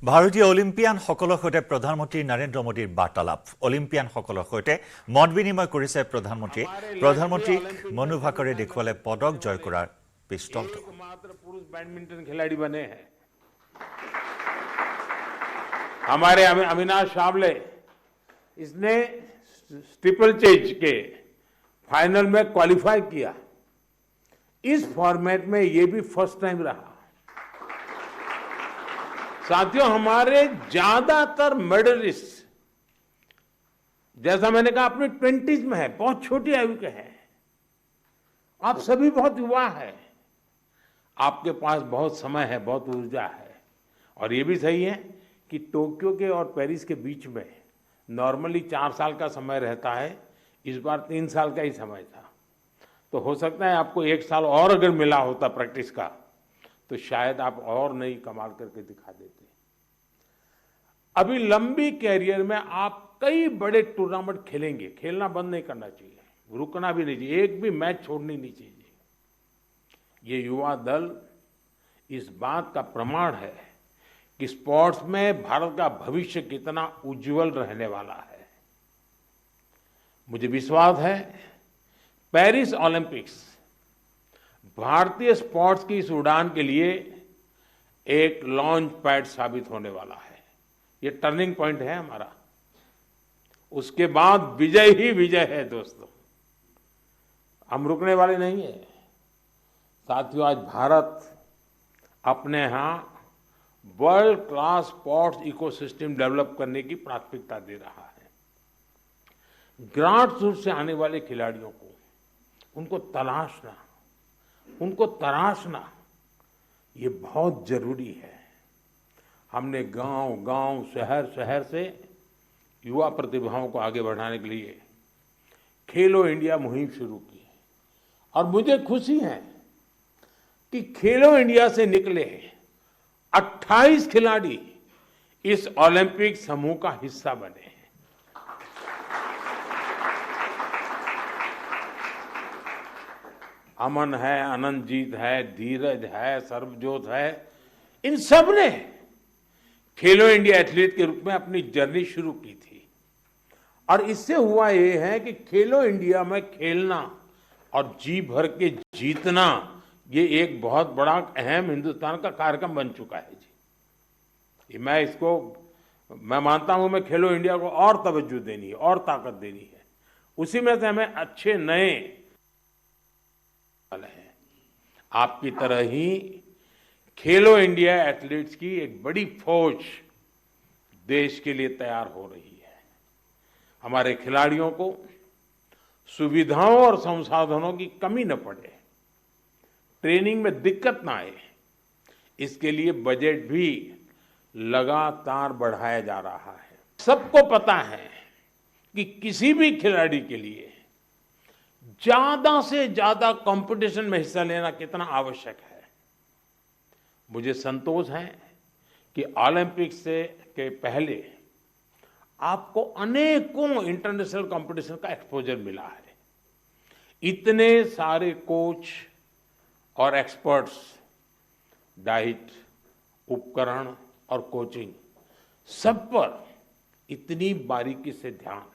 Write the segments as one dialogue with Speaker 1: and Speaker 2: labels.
Speaker 1: ভাৰতীয় অলিম্পিয়ানসকলৰ সৈতে প্ৰধানমন্ত্ৰী নৰেন্দ্ৰ মোদীৰ বাৰ্তালাপ। অলিম্পিয়ানসকলৰ সৈতে মত বিনিময় কৰিছে প্ৰধানমন্ত্ৰীয়ে। প্ৰধানমন্ত্ৰীক মনু ভাকৰে দেখুৱালে পদক জয় কৰাৰ পিষ্টলটো।
Speaker 2: एकमात्र पुरुष बैडमिंटन खिलाड़ी बने हैं हमारे अविनाश सावले। इसने ट्रिपल चेज के फाइनल में क्वालिफाई किया। इस फॉर्मेट में ये भी फर्स्ट टाइम रहा। साथियों, हमारे ज्यादातर मेडलिस्ट जैसा मैंने कहा अपनी 20s में है, बहुत छोटी आयु के हैं। आप सभी बहुत युवा है, आपके पास बहुत समय है, बहुत ऊर्जा है। और ये भी सही है कि टोक्यो के और पेरिस के बीच में नॉर्मली 4 साल का समय रहता है, इस बार 3 साल का ही समय था। तो हो सकता है आपको 1 साल और अगर मिला होता प्रैक्टिस का तो शायद आप और नई कमाल करके दिखा देते। अभी लंबी कैरियर में आप कई बड़े टूर्नामेंट खेलेंगे, खेलना बंद नहीं करना चाहिए, रुकना भी नहीं चाहिए, एक भी मैच छोड़नी नहीं चाहिए। ये युवा दल इस बात का प्रमाण है कि स्पोर्ट्स में भारत का भविष्य कितना उज्जवल रहने वाला है। मुझे विश्वास है पेरिस ओलंपिक्स भारतीय स्पोर्ट्स की इस उड़ान के लिए एक लॉन्च पैड साबित होने वाला है। ये टर्निंग पॉइंट है हमारा। उसके बाद विजय ही विजय है दोस्तों, हम रुकने वाले नहीं है। साथियों, आज भारत अपने यहां world class sports ecosystem develop करने की प्राथमिकता दे रहा है। ग्रास रूट से आने वाले खिलाड़ियों को उनको तराशना ये बहुत जरूरी है। हमने गांव-गांव, शहर-शहर से युवा प्रतिभाओं को आगे बढ़ाने के लिए खेलो इंडिया मुहिम शुरू की और मुझे खुशी है कि खेलो इंडिया से निकले 28 खिलाड़ी इस ओलंपिक समूह का हिस्सा बने हैं। अमन है, अनंतजीत है, धीरज है, सर्वजोत है, इन सब ने खेलो इंडिया एथलीट के रूप में अपनी जर्नी शुरू की थी। और इससे हुआ ये है कि खेलो इंडिया में खेलना और जी भर के जीतना ये एक बहुत बड़ा अहम हिंदुस्तान का कार्यक्रम बन चुका है जी। मैं मानता हूं मैं खेलो इंडिया को और तवज्जो देनी है और ताकत देनी है। उसी में से हमें अच्छे नए हैं। आपकी तरह ही खेलो इंडिया एथलीट्स की एक बड़ी फौज देश के लिए तैयार हो रही है। हमारे खिलाड़ियों को सुविधाओं और संसाधनों की कमी न पड़े, ट्रेनिंग में दिक्कत ना आए, इसके लिए बजट भी लगातार बढ़ाया जा रहा है। सबको पता है कि किसी भी खिलाड़ी के लिए ज्यादा से ज्यादा कंपटीशन में हिस्सा लेना कितना आवश्यक है। मुझे संतोष है कि ओलंपिक्स के पहले आपको अनेकों इंटरनेशनल कंपटीशन का एक्सपोजर मिला है। इतने सारे कोच और एक्सपर्ट्स, डाइट, उपकरण और कोचिंग, सब पर इतनी बारीकी से ध्यान,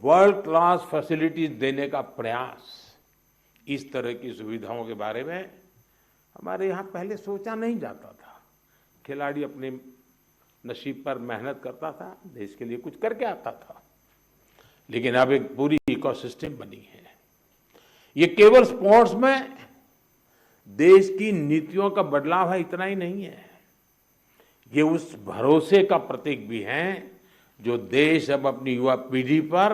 Speaker 2: वर्ल्ड क्लास फैसिलिटीज देने का प्रयास, इस तरह की सुविधाओं के बारे में हमारे यहाँ पहले सोचा नहीं जाता था। खिलाड़ी अपने नसीब पर मेहनत करता था, देश के लिए कुछ करके आता था। लेकिन अब एक पूरी इकोसिस्टम बनी है। ये केवल स्पोर्ट्स में देश की नीतियों का बदलाव है, इतना ही नहीं है। ये उस भरोसे का प्रतीक भी है जो देश अब अपनी युवा पीढ़ी पर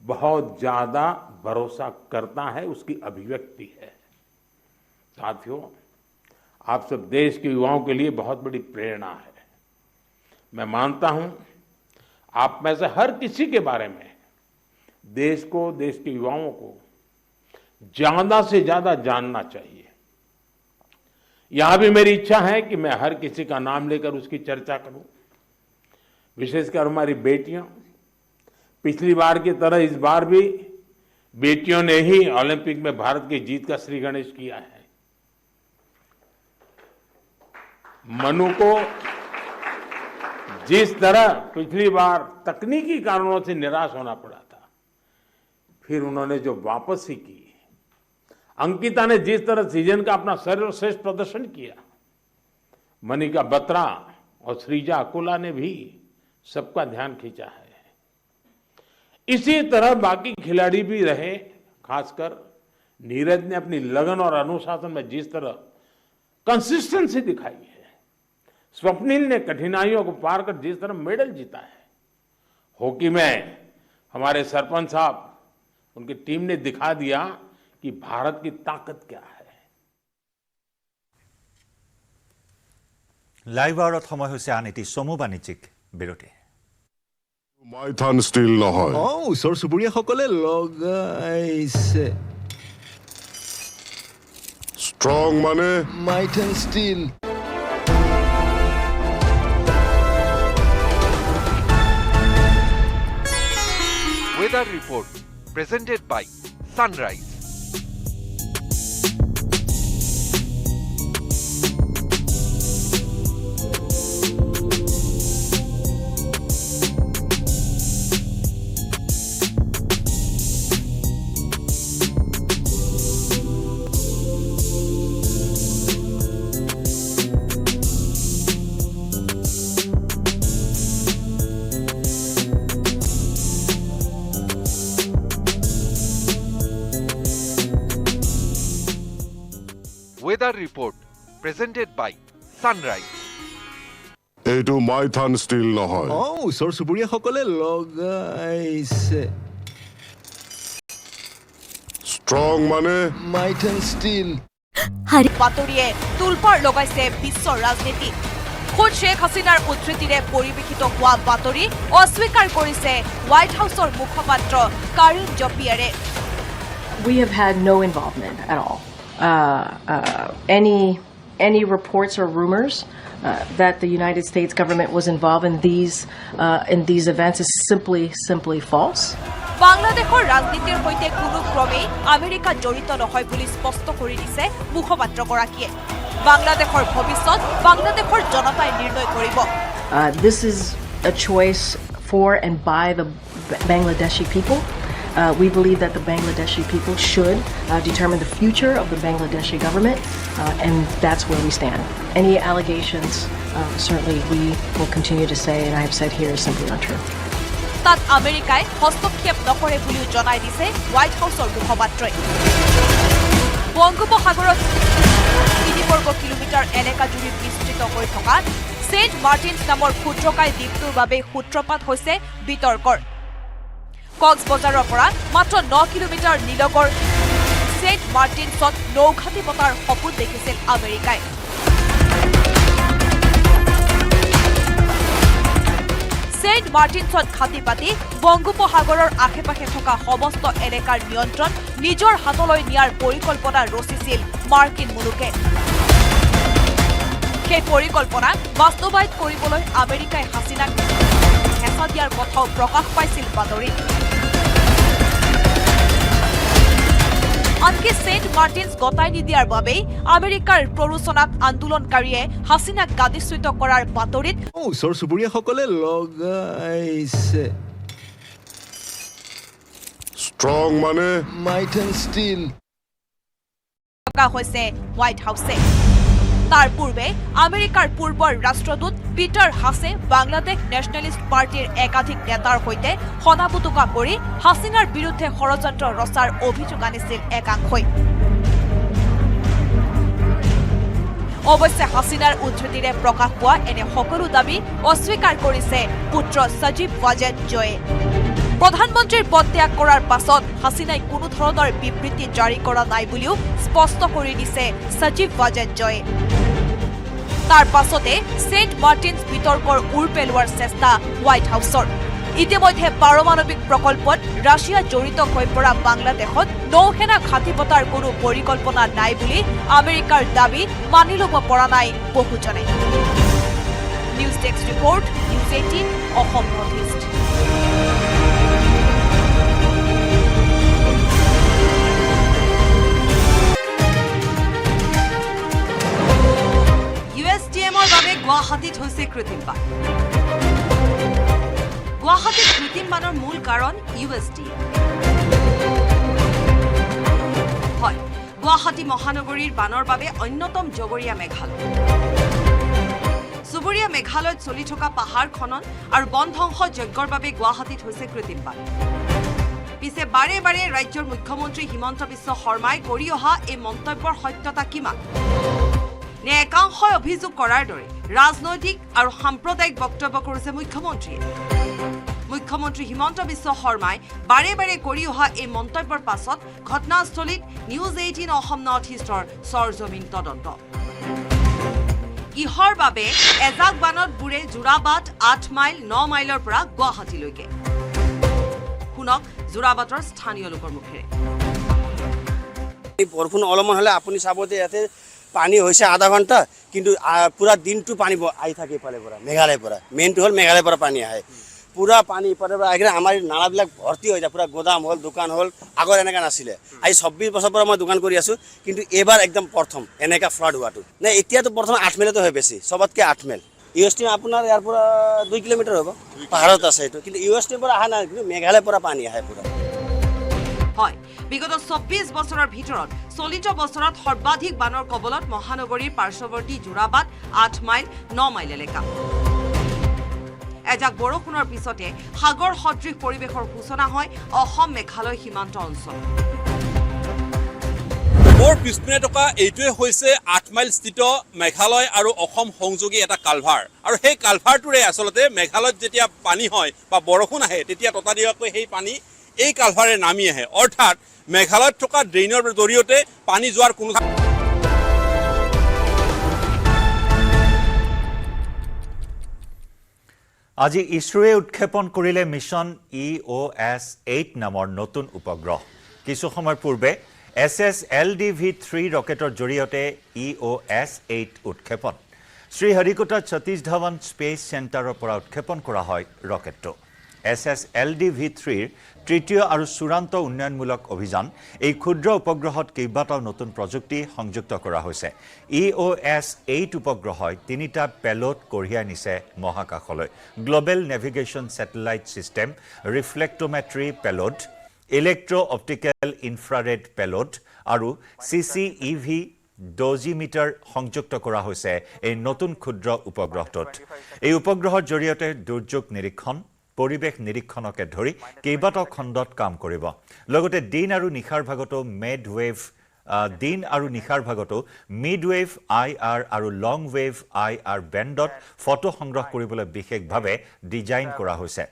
Speaker 2: बहुत ज्यादा भरोसा करता है, उसकी अभिव्यक्ति है। साथियों, आप सब देश के युवाओं के लिए बहुत बड़ी प्रेरणा है। मैं मानता हूं आप में से हर किसी के बारे में देश को, देश के युवाओं को ज्यादा से ज्यादा जानना चाहिए। यहां भी मेरी इच्छा है कि मैं हर किसी का नाम लेकर उसकी चर्चा करूं, विशेषकर हमारी बेटियां। पिछली बार की तरह इस बार भी बेटियों ने ही ओलंपिक में भारत की जीत का श्री गणेश किया है। मनु को जिस तरह पिछली बार तकनीकी कारणों से निराश होना पड़ा था, फिर उन्होंने जो वापसी की, अंकिता ने जिस तरह सीजन का अपना सर्वश्रेष्ठ प्रदर्शन किया, मनिका बत्रा और श्रीजा अकोला ने भी सबका ध्यान खींचा है। इसी तरह बाकी खिलाड़ी भी रहे, खासकर नीरज ने अपनी लगन और अनुशासन में जिस तरह कंसिस्टेंसी दिखाई है, स्वप्निल ने कठिनाइयों को पार कर जिस तरह मेडल जीता है, हॉकी में हमारे सरपंच साहब, उनकी टीम ने दिखा दिया कि भारत की ताकत क्या है।
Speaker 1: লাইভ আৱাৰত সময় হৈছে আন এটি চমু বাণিজ্যিক বিৰতি।
Speaker 3: মাইথান ষ্টিল নহয়।
Speaker 4: ওচৰ চুবুৰীয়াসকলে লগাইছে
Speaker 3: ষ্ট্ৰং মানে
Speaker 4: Maithan steel.
Speaker 5: Weather report presented by Sunrise. Weather report presented by Sunrise.
Speaker 3: এইটো মাইথান ষ্টিল নহয়।
Speaker 4: ওচৰ চুবুৰীয়াসকলে লগাইছে
Speaker 3: ষ্ট্ৰং মানে
Speaker 4: মাইথান ষ্টিল।
Speaker 6: বাতৰিয়ে তুলপাৰ লগাইছে বিশ্বৰ ৰাজনীতি। খুদ শ্বেখ হাছিনাৰ উদ্ধৃতিৰে পৰিৱেশিত হোৱা বাতৰি অস্বীকাৰ কৰিছে হোৱাইট হাউচৰ মুখপাত্ৰ কাৰিন জপিয়াৰে।
Speaker 7: We have had no involvement at all. Any reports or rumors that the United States government was involved in these events is simply false.
Speaker 6: বাংলাদেশৰ ৰাজনীতিৰ সৈতে কোনো ক্ৰমেই আমেৰিকা জড়িত নহয় বুলি স্পষ্ট কৰি দিছে মুখপাত্ৰগৰাকীয়ে। বাংলাদেশৰ ভৱিষ্যত বাংলাদেশৰ জনতাই নিৰ্ণয় কৰিব।
Speaker 7: This is a choice for and by the Bangladeshi people. We believe that the Bangladeshi people should determine the future of the Bangladeshi government, and that's where we stand. Any allegations, certainly we will continue to say, and I have said here, is simply untrue.
Speaker 6: তাত আমেৰিকাই হস্তক্ষেপ নকৰে বুলিও জনাই দিছে white হাউচৰ মুখপাত্ৰই। বংগোপসাগৰত 3 বৰ্গ কিলোমিটাৰ এলেকা জুৰি বিস্তৃত হৈ থকা ছেইণ্ট মাৰ্টিনছ নামৰ ক্ষুদ্ৰকায় দ্বীপটোৰ বাবে সূত্ৰপাত হৈছে বিতৰ্কৰ। কক্সবজাৰৰ পৰা মাত্ৰ 9 কিলোমিটাৰ নিলগৰ ছেইণ্ট মাৰ্টিনছত নৌঘাটি পতাৰ সপোন দেখিছিল আমেৰিকাই। ছেইণ্ট মাৰ্টিনছত ঘাটি পাতি বংগোপসাগৰৰ আশে-পাশে থকা সমস্ত এলেকাৰ নিয়ন্ত্ৰণ নিজৰ হাতলৈ নিয়াৰ পৰিকল্পনা ৰচিছিল মাৰ্কিন মুলুকে। সেই পৰিকল্পনা বাস্তৱায়িত কৰিবলৈ আমেৰিকাই হাছিনাক হেঁচা দিয়াৰ কথাও প্ৰকাশ পাইছিল বাতৰিত। আনকি ছেইণ্ট মাৰ্টিনছ গতাই নিদিয়াৰ বাবেই আমেৰিকাৰ প্ৰৰোচনাত আন্দোলনকাৰীয়ে হাছিনাক গাদীচ্যুত কৰাৰ বাতৰিত
Speaker 4: ওচৰ চুবুৰীয়াসকলে লগাইছে
Speaker 3: ষ্ট্ৰং মানে
Speaker 4: মাইথান ষ্টিল
Speaker 6: হৈছে হোৱাইট হাউচে। তাৰ পূৰ্বে আমেৰিকাৰ পূৰ্বৰ ৰাষ্ট্ৰদূত পিটাৰ হাছে বাংলাদেশ নেশ্যনেলিষ্ট পাৰ্টিৰ একাধিক নেতাৰ সৈতে সনাপুটুকা কৰি হাছিনাৰ বিৰুদ্ধে ষড়যন্ত্ৰ ৰচাৰ অভিযোগ আনিছিল একাংশই। অৱশ্যে হাছিনাৰ উদ্ধৃতিৰে প্ৰকাশ পোৱা এনে সকলো দাবী অস্বীকাৰ কৰিছে পুত্ৰ সজীৱ ৱাজেদ জয়ে। প্ৰধানমন্ত্ৰীৰ পদ ত্যাগ কৰাৰ পাছত হাছিনাই কোনো ধৰণৰ বিবৃতি জাৰি কৰা নাই বুলিও স্পষ্ট কৰি দিছে সজীৱ ৱাজেদ জয়ে। তাৰ পাছতে ছেইণ্ট মাৰ্টিনছ বিতৰ্কৰ উৰ পেলোৱাৰ চেষ্টা হোৱাইট হাউচৰ। ইতিমধ্যে পাৰমাণৱিক প্ৰকল্পত ৰাছিয়া জড়িত হৈ পৰা বাংলাদেশত নৌসেনা ঘাটি পতাৰ কোনো পৰিকল্পনা নাই বুলি আমেৰিকাৰ দাবী মানি ল'ব পৰা নাই বহুজনে। News desk report, news 18 Assam North East. USTMৰ বাবে গুৱাহাটীত হৈছে কৃত্ৰিম বান। গুৱাহাটীত কৃত্ৰিম বানৰ মূল কাৰণ UST। হয়, গুৱাহাটী মহানগৰীৰ বানৰ বাবে অন্যতম জগৰীয়া মেঘালয়। চুবুৰীয়া মেঘালয়ত চলি থকা পাহাৰ খনন আৰু বন ধ্বংস যজ্ঞৰ বাবে গুৱাহাটীত হৈছে কৃত্ৰিম বান। পিছে বাৰে বাৰে ৰাজ্যৰ মুখ্যমন্ত্ৰী হিমন্ত বিশ্ব শৰ্মাই কৰি অহা এই মন্তব্যৰ সত্যতা কিমান? নে একাংশই অভিযোগ কৰাৰ দৰে ৰাজনৈতিক আৰু সাম্প্ৰদায়িক বক্তব্য কৰিছে মুখ্যমন্ত্ৰীয়ে? মুখ্যমন্ত্ৰী হিমন্ত বিশ্ব শৰ্মাই বাৰে বাৰে কৰি অহা এই মন্তব্যৰ পাছত ঘটনাস্থলীত নিউজ 18 অসম নৰ্থ ইষ্টৰ সৰজমিন তদন্ত। কিহৰ বাবে এজাক বানত বুৰে যোৰাবাট 8 মাইল 9 মাইলৰ পৰা গুৱাহাটীলৈকে? শুনক যোৰাবাটৰ স্থানীয় লোকৰ মুখেৰে।
Speaker 8: বৰষুণ অলপমান হ'লে আপুনি চাব যে ইয়াতে পানী হৈছে আধা ঘণ্টা, কিন্তু পুৰা দিনটো পানী আহি থাকে ইফালে পৰা মেঘালয়ৰ পৰা। মেইনটো হ'ল মেঘালয়ৰ পৰা পানী আহে, পুৰা পানী ইফালৰ পৰা আহিলে আমাৰ নালাবিলাক ভৰ্তি হৈ যায়, পুৰা গোদাম হ'ল, দোকান হ'ল। আগৰ এনেকুৱা নাছিলে। আজি 24 বছৰৰ পৰা মই দোকান কৰি আছোঁ, কিন্তু এইবাৰ একদম প্ৰথম এনেকুৱা ফ্লাড হোৱাটো। নে এতিয়াতো প্ৰথম 8 মাইলতো হয় বেছি, চবতকৈ 8 মাইল। UST আপোনাৰ ইয়াৰ পৰা 2 কিলোমিটাৰ হ'ব, পাহাৰত আছে এইটো, কিন্তু USTৰ পৰা অহা নাই, কিন্তু মেঘালয়ৰ পৰা পানী আহে পুৰা।
Speaker 6: হয়, বিগত 24 বছৰৰ ভিতৰত চলিত বছৰত সৰ্বাধিক বানৰ কবলত মহানগৰীৰ পাৰ্শ্বৱৰ্তী যোৰাবাট 8 মাইল 9 মাইল এলেকা। এজাক বৰষুণৰ পিছতে সাগৰ সদৃশ পৰিৱেশৰ সূচনা হয় অসম মেঘালয় সীমান্ত অঞ্চল।
Speaker 9: মোৰ পিছপিনে থকা এইটোৱে হৈছে 8 মাইল স্থিত মেঘালয় আৰু অসম সংযোগী এটা কালভাৰ। আৰু সেই কালভাৰটোৰে আচলতে মেঘালয়ত যেতিয়া পানী হয় বা বৰষুণ আহে, তেতিয়া ততাতৈয়াকৈ সেই পানী এই কালভাৰে নামি আহে। অৰ্থাৎ মেঘালয়ত থকা ড্ৰেইনৰ জৰিয়তে পানী যোৱাৰ কোনো
Speaker 1: আজি ইছৰোৱে উৎক্ষেপণ কৰিলে মিছন EOS-8 নামৰ নতুন উপগ্ৰহ। কিছু সময় পূৰ্বে SSLV-3 ৰকেটৰ জৰিয়তে EOS-8 উৎক্ষেপণ। শ্ৰীহৰিকোটাত সতীশ ধাৱন স্পেচ চেণ্টাৰৰ পৰা উৎক্ষেপণ কৰা হয় ৰকেটটো। SSLV-3ৰ তৃতীয় আৰু চূড়ান্ত উন্নয়নমূলক অভিযান। এই ক্ষুদ্ৰ উপগ্ৰহত কেইবাটাও নতুন প্ৰযুক্তি সংযুক্ত কৰা হৈছে। EOS-8 উপগ্ৰহই 3টা পেলোড কঢ়িয়াই নিছে মহাকাশলৈ। Global navigation satellite system, reflectometry payload, electro optical infrared payload আৰু CCEV ডজিমিটাৰ সংযুক্ত কৰা হৈছে এই নতুন ক্ষুদ্ৰ উপগ্ৰহটোত। এই উপগ্ৰহৰ জৰিয়তে দুৰ্যোগ নিৰীক্ষণ, পৰিৱেশ নিৰীক্ষণকে ধৰি কেইবাটাও খণ্ডত কাম কৰিব। লগতে দিন আৰু নিশাৰ ভাগতো মিডৱেভ IR আৰু লং ৱেভ IR বেণ্ডত ফটো সংগ্ৰহ কৰিবলৈ বিশেষভাৱে ডিজাইন কৰা হৈছে।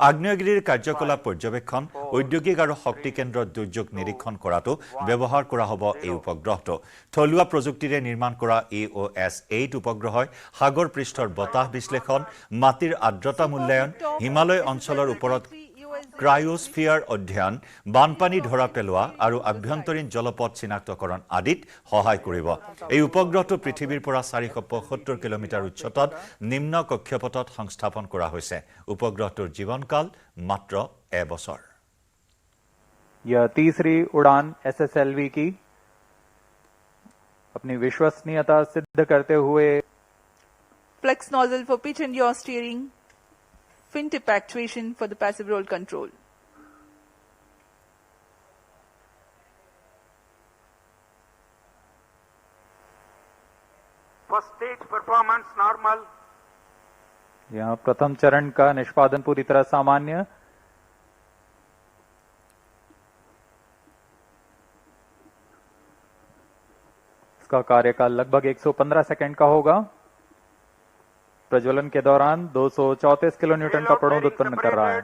Speaker 1: আগ্নেয়গিৰিৰ কাৰ্যকলাপ পৰ্যবেক্ষণ, ঔদ্যোগিক আৰু শক্তি কেন্দ্ৰত দুৰ্যোগ নিৰীক্ষণ কৰাটো ব্যৱহাৰ কৰা হ'ব এই উপগ্ৰহটো। থলুৱা প্ৰযুক্তিৰে নিৰ্মাণ কৰা EOS-8 উপগ্ৰহই সাগৰ পৃষ্ঠৰ বতাহ বিশ্লেষণ, মাটিৰ আৰ্দ্ৰতা মূল্যায়ন, হিমালয় অঞ্চলৰ ওপৰত ক্ৰায়োস্ফিয়াৰ অধ্যয়ন, বানপানী ধৰা পেলোৱা আৰু আভ্যন্তৰীণ জলপথ চিনাক্তকৰণ আদিত সহায় কৰিব। এই উপগ্ৰহটো পৃথিৱীৰ পৰা 475 কিলোমিটাৰ উচ্চতাত নিম্ন কক্ষপথত সংস্থাপন কৰা হৈছে। উপগ্ৰহটোৰ জীৱনকাল মাত্ৰ 1 বছৰ।
Speaker 10: यह तीसरी उड़ान SSLV की अपनी विश्वसनीयता सिद्ध करते हुए
Speaker 11: flex nozzle for pitch and yaw steering, fin tip actuation for the passive roll control.
Speaker 2: First stage performance normal.
Speaker 10: यहाँ प्रथम चरण का निष्पादन पूरी तरह सामान्य। इसका कार्यकाल लगभग 115 सेकंड का होगा। प्रज्वलन के दौरान 234 किलोन्यूटन का प्रणोद उत्पन्न कर रहा है।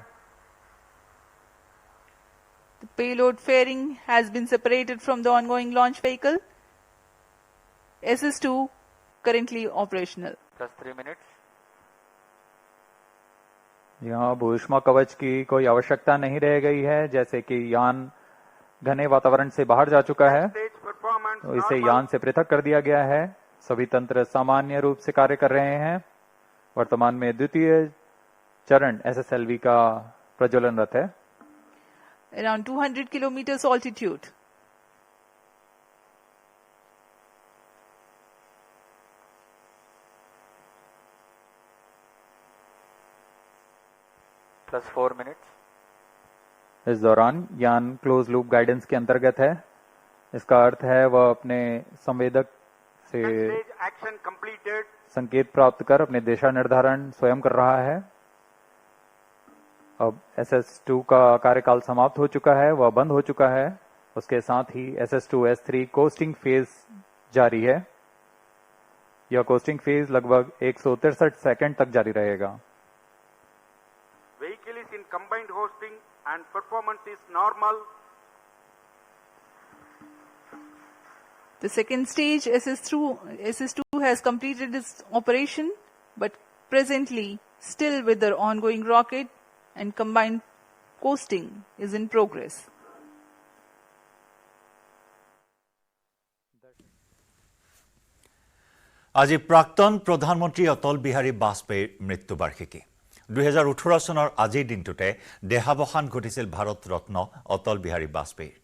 Speaker 11: The payload fairing has been separated from the ongoing launch vehicle. SS2 currently operational.
Speaker 10: Just 3 minutes. यहाँ भूष्मा कवच की कोई आवश्यकता नहीं रह गई है, जैसे कि यान घने वातावरण से बाहर जा चुका है, तो इसे यान से पृथक कर दिया गया है। सभी तंत्र सामान्य रूप से कार्य कर रहे हैं। वर्तमान में द्वितीय चरण SSLV का प्रज्वलनरत है।
Speaker 11: Around 200 kilometers altitude.
Speaker 10: +4 मिनट्स। इस दौरान यान क्लोज लूप गाइडेंस के अंतर्गत है। इसका अर्थ है वह अपने संवेदक से संकेत प्राप्त कर अपने दिशा निर्धारण स्वयं कर रहा है। अब SS2 का कार्यकाल समाप्त हो चुका है, वह बंद हो चुका है। उसके साथ ही SS2 S3 कोस्टिंग फेज जारी है। यह कोस्टिंग फेज लगभग 163 सेकंड तक जारी रहेगा।
Speaker 12: Vehicle is in combined hosting and performance is normal.
Speaker 11: The second stage, SS2 has completed its operation, but presently still with the ongoing rocket and combined coasting is in progress.
Speaker 1: আজি প্ৰাক্তন প্ৰধানমন্ত্ৰী অটল বিহাৰী বাজপেয়ীৰ মৃত্যুবাৰ্ষিকী। 2018 চনৰ আজিৰ দিনটোতে দেহাৱসান ঘটিছিল ভাৰত ৰত্ন অটল বিহাৰী বাজপেয়ীৰ।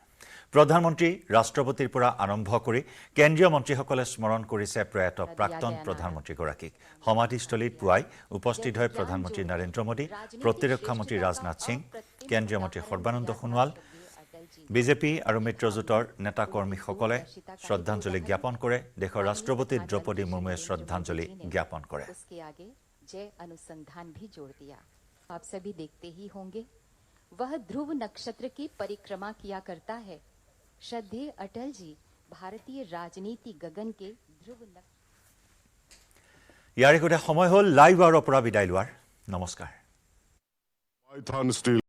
Speaker 1: প্ৰধানমন্ত্ৰী ৰাষ্ট্ৰপতিৰ পৰা আৰম্ভ কৰি কেন্দ্ৰীয় মন্ত্ৰীসকলে স্মৰণ কৰিছে প্ৰয়াত প্ৰাক্তন প্ৰধানমন্ত্ৰীগৰাকীক। সমাধিস্থলীত পুৱাই উপস্থিত হৈ প্ৰধানমন্ত্ৰী নৰেন্দ্ৰ মোদী, প্ৰতিৰক্ষা মন্ত্ৰী ৰাজনাথ সিং, কেন্দ্ৰীয় মন্ত্ৰী সৰ্বানন্দ সোণোৱাল, বিজেপি আৰু মিত্ৰজোঁটৰ নেতা কৰ্মীসকলে শ্ৰদ্ধাঞ্জলি জ্ঞাপন কৰে। দেশৰ ৰাষ্ট্ৰপতি দ্ৰৌপদী মুৰ্মুৱে শ্ৰদ্ধাঞ্জলি জ্ঞাপন কৰে।
Speaker 13: जय अनुसंधान भी जोड़ दिया। आप सभी देखते ही होंगे वह ध्रुव नक्षत्र की परिक्रमा किया करता है। श्रद्धेय अटल जी भारतीय राजनीति गगन के ध्रुव
Speaker 1: ইয়াৰ আগতে সময় হ'ল লাইভ আৱাৰৰ পৰা বিদায় লোৱাৰ। নমস্কাৰ।
Speaker 3: মাইথান ষ্টীল